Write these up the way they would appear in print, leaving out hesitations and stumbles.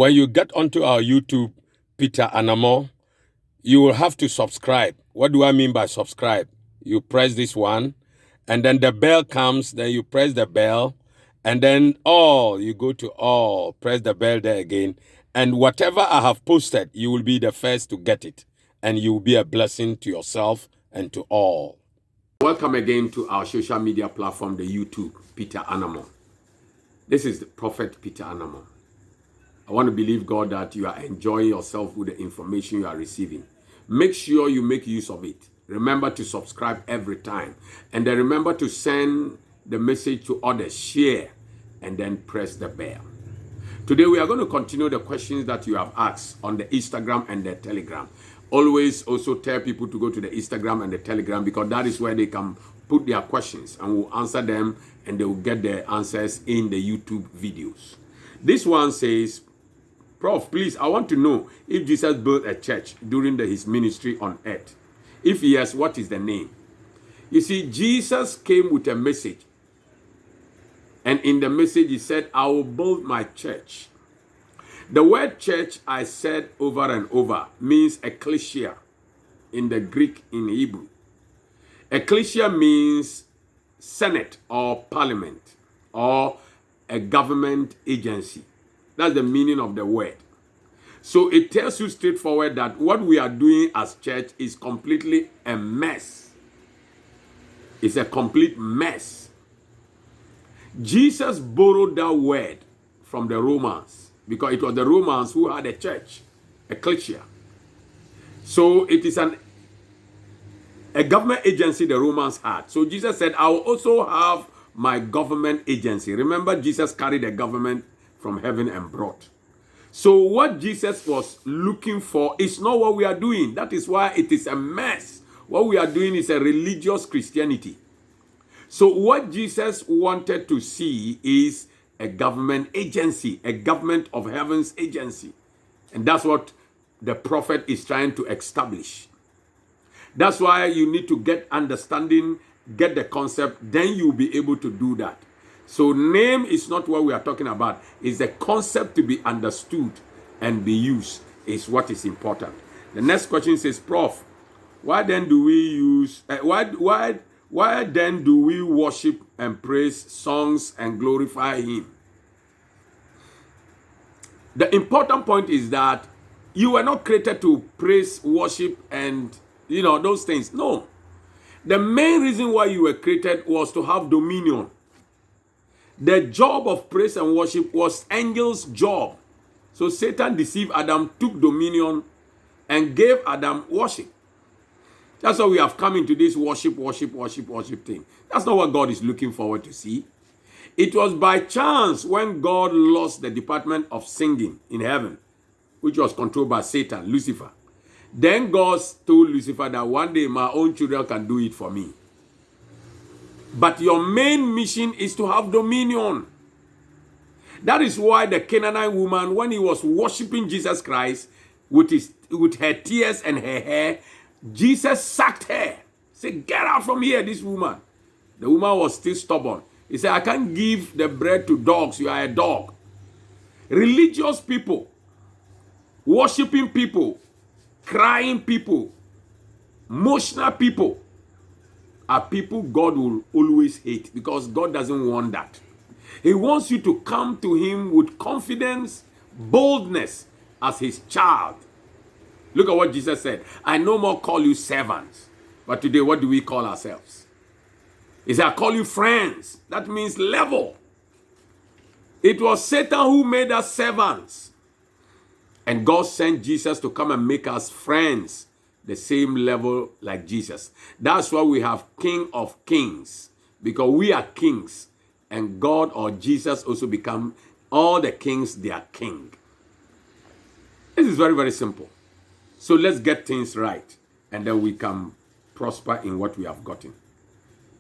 When you get onto our YouTube, Peter Anamo, you will have to subscribe. What do I mean by subscribe? You press this one, and then the bell comes, then you press the bell, and then all, you go to all, press the bell there again, and whatever I have posted, you will be the first to get it, and you will be a blessing to yourself and to all. Welcome again to our social media platform, the YouTube, Peter Anamo. This is the Prophet Peter Anamo. I want to believe, God, that you are enjoying yourself with the information you are receiving. Make sure you make use of it. Remember to subscribe every time. And then remember to send the message to others, share, and then press the bell. Today we are going to continue the questions that you have asked on the Instagram and the Telegram. Always also tell people to go to the Instagram and the Telegram, because that is where they can put their questions and we'll answer them, and they will get their answers in the YouTube videos. This one says, Prof, please, I want to know if Jesus built a church during his ministry on earth. If yes, what is the name? You see, Jesus came with a message. And in the message, he said, I will build my church. The word church, I said over and over, means ecclesia in the Greek, in Hebrew. Ecclesia means senate or parliament or a government agency. That's the meaning of the word. So it tells you straightforward that what we are doing as church is completely a mess. It's a complete mess. Jesus borrowed that word from the Romans, because it was the Romans who had a church, ecclesia. So it is a government agency the Romans had. So Jesus said, I will also have my government agency. Remember, Jesus carried a government from heaven and brought. So what Jesus was looking for is not what we are doing. That is why it is a mess. What we are doing is a religious Christianity. So what Jesus wanted to see is a government agency, a government of heaven's agency. And that's what the prophet is trying to establish. That's why you need to get understanding, get the concept, then you'll be able to do that. So name is not what we are talking about. It's the concept to be understood and be used is what is important. The next question says, Prof, why then do we use, why then do we worship and praise songs and glorify him? The important point is that you were not created to praise, worship, and those things. No. The main reason why you were created was to have dominion. The job of praise and worship was angels' job. So Satan deceived Adam, took dominion, and gave Adam worship. That's why we have come into this worship thing. That's not what God is looking forward to see. It was by chance when God lost the department of singing in heaven, which was controlled by Satan, Lucifer. Then God told Lucifer that one day my own children can do it for me. But your main mission is to have dominion. That is why the Canaanite woman, when he was worshiping Jesus Christ with her tears and her hair, Jesus sacked her. Said, get out from here, this woman. The woman was still stubborn. He said, I can't give the bread to dogs. You are a dog. Religious people, worshiping people, crying people, emotional people are people God will always hate, because God doesn't want that. He wants you to come to him with confidence, boldness as his child. Look at what Jesus said. I no more call you servants. But today, what do we call ourselves? He said, I call you friends. That means level. It was Satan who made us servants. And God sent Jesus to come and make us friends, the same level like Jesus. That's why we have King of Kings, because we are kings. And God or Jesus also become all the kings, they are king. This is very, very simple. So let's get things right, and then we can prosper in what we have gotten.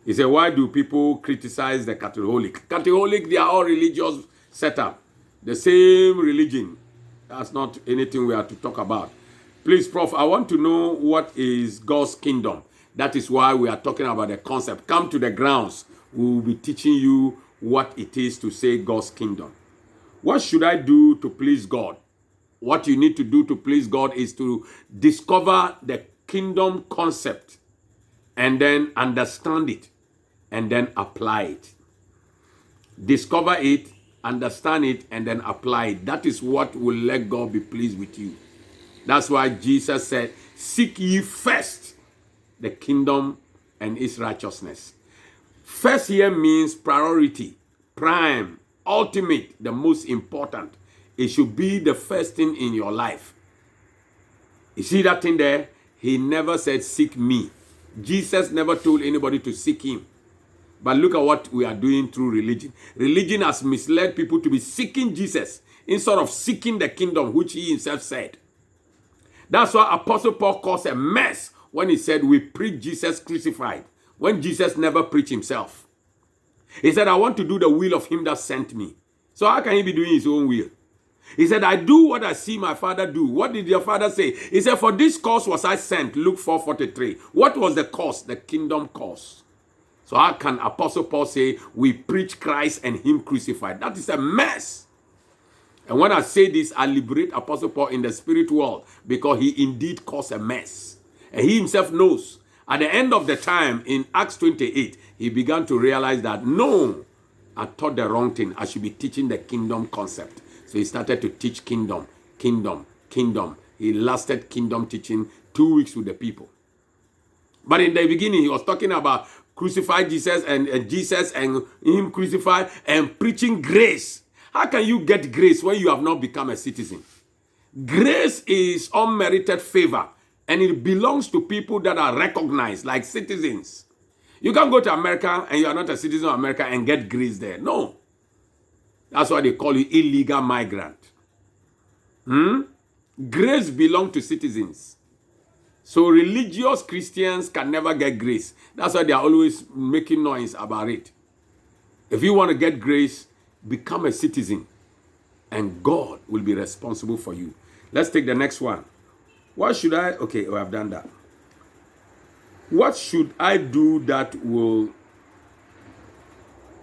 He said, why do people criticize the Catholic? Catholic, they are all religious setup. The same religion. That's not anything we have to talk about. Please, Prof, I want to know what is God's kingdom. That is why we are talking about the concept. Come to the grounds. We will be teaching you what it is to say God's kingdom. What should I do to please God? what you need to do to please God is to discover the kingdom concept and then understand it and then apply it. Discover it, understand it, and then apply it. That is what will let God be pleased with you. That's why Jesus said, seek ye first the kingdom and its righteousness. First here means priority, prime, ultimate, the most important. It should be the first thing in your life. You see that thing there? He never said, seek me. Jesus never told anybody to seek him. But look at what we are doing through religion. Religion has misled people to be seeking Jesus instead of seeking the kingdom, which he himself said. That's why Apostle Paul caused a mess when he said, we preach Jesus crucified, when Jesus never preached himself. He said, I want to do the will of him that sent me. So how can he be doing his own will? He said, I do what I see my Father do. What did your Father say? He said, for this cause was I sent. Luke 4:43. What was the cause? The kingdom cause. So how can Apostle Paul say, we preach Christ and him crucified? That is a mess. And when I say this, I liberate Apostle Paul in the spirit world, because he indeed caused a mess. And he himself knows. At the end of the time, in Acts 28, he began to realize that, no, I taught the wrong thing. I should be teaching the kingdom concept. So he started to teach kingdom, kingdom, kingdom. He lasted kingdom teaching 2 weeks with the people. But in the beginning, he was talking about crucified Jesus and him crucified and preaching grace. How can you get grace when you have not become a citizen? Grace is unmerited favor, and it belongs to people that are recognized like citizens. You can't go to America and you are not a citizen of America and get grace there. No. That's why they call you illegal migrant. Grace belongs to citizens. So religious Christians can never get grace. That's why they are always making noise about it. If you want to get grace, become a citizen, and God will be responsible for you. Let's take the next one. What should I... Okay, we have done that. What should I do that will...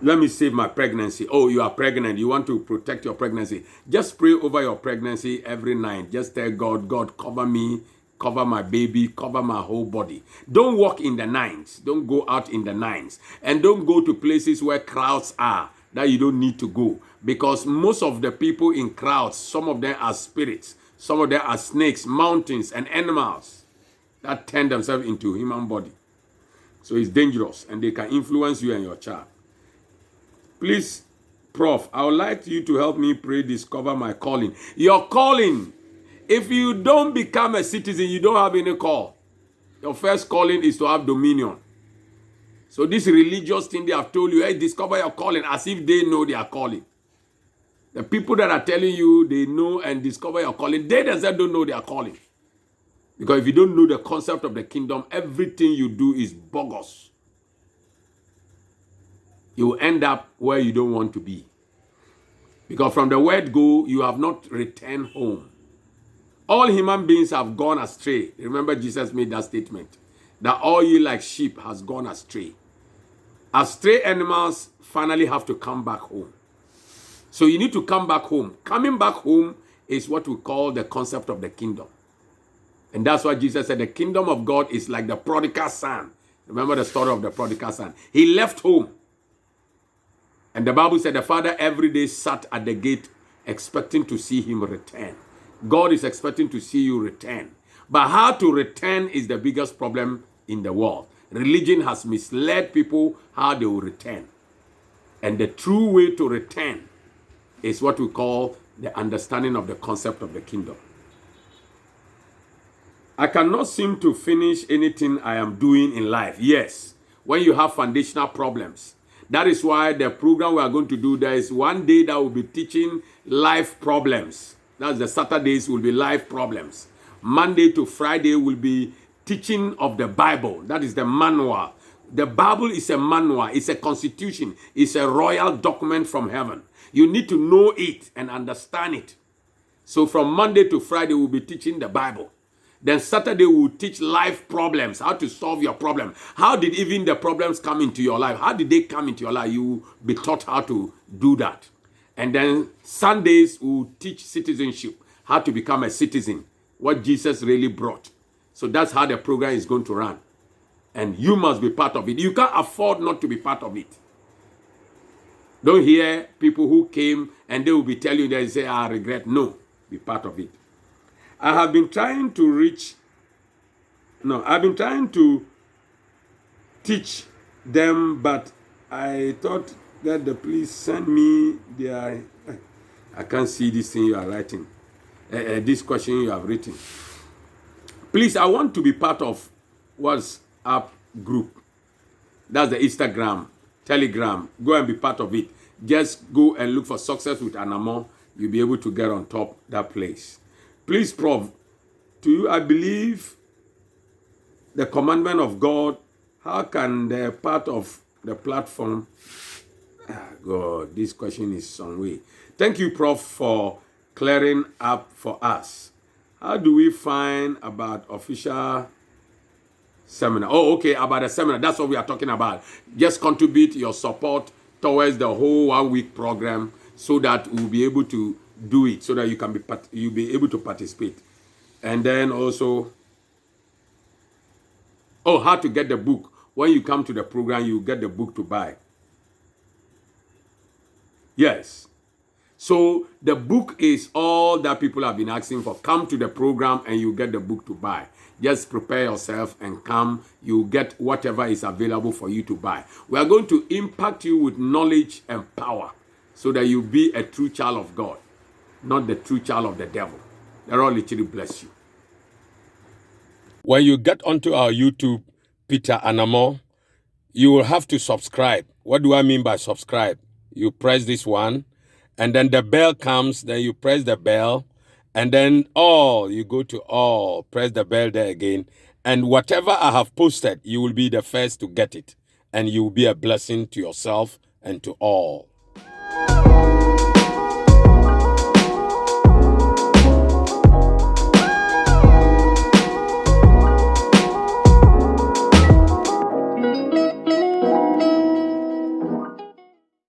Let me save my pregnancy. Oh, you are pregnant. You want to protect your pregnancy. Just pray over your pregnancy every night. Just tell God, God, cover me, cover my baby, cover my whole body. Don't walk in the nines. Don't go out in the nines. And don't go to places where crowds are that you don't need to go. Because most of the people in crowds, some of them are spirits. Some of them are snakes, mountains, and animals that turn themselves into human body. So it's dangerous, and they can influence you and your child. Please, Prof, I would like you to help me pray, discover my calling. Your calling. If you don't become a citizen, you don't have any call. Your first calling is to have dominion. So this religious thing they have told you, hey, discover your calling, as if they know their calling. The people that are telling you they know and discover your calling, they themselves don't know their calling. Because if you don't know the concept of the kingdom, everything you do is bogus. You will end up where you don't want to be. Because from the word go, you have not returned home. All human beings have gone astray. Remember, Jesus made that statement, that all ye like sheep has gone astray. Astray animals finally have to come back home. So you need to come back home. Coming back home is what we call the concept of the kingdom. And that's why Jesus said the kingdom of God is like the prodigal son. Remember the story of the prodigal son. He left home. And the Bible said the father every day sat at the gate expecting to see him return. God is expecting to see you return. But how to return is the biggest problem in the world. Religion has misled people how they will return. And the true way to return is what we call the understanding of the concept of the kingdom. I cannot seem to finish anything I am doing in life. Yes, when you have foundational problems. That is why the program we are going to do, there is one day that will be teaching life problems. That's the Saturdays will be life problems. Monday to Friday will be teaching of the Bible. That is the manual. The Bible is a manual. It's a constitution. It's a royal document from heaven. You need to know it and understand it. So from Monday to Friday, we'll be teaching the Bible. Then Saturday, we'll teach life problems, how to solve your problem. How did even the problems come into your life? How did they come into your life? You will be taught how to do that. And then Sundays, we'll teach citizenship, how to become a citizen, what Jesus really brought. So that's how the program is going to run. And you must be part of it. You can't afford not to be part of it. Don't hear people who came and they will be telling you, they say, I regret. No, be part of it. I've been trying to teach them, but I thought that please send me their, I can't see this thing you are writing, this question you have written. Please, I want to be part of WhatsApp group. That's the Instagram, Telegram. Go and be part of it. Just go and look for Success with Anamo. You'll be able to get on top that place. Please, Prof, to you, I believe the commandment of God. How can the part of the platform? God, this question is some way. Thank you, Prof, for clearing up for us. How do we find about official seminar? Oh, okay, about the seminar. That's what we are talking about. Just contribute your support towards the whole 1 week program so that we'll be able to do it, so that you'll be able to participate. And then also, how to get the book. When you come to the program, you get the book to buy. Yes. So the book is all that people have been asking for. Come to the program and you get the book to buy. Just prepare yourself and come. You get whatever is available for you to buy. We are going to impact you with knowledge and power so that you be a true child of God, not the true child of the devil. The Lord literally bless you. When you get onto our YouTube, Peter Anamo, you will have to subscribe. What do I mean by subscribe? You press this one, and then the bell comes, then you press the bell, and then you go to all, press the bell there again, and whatever I have posted, you will be the first to get it, and you will be a blessing to yourself and to all.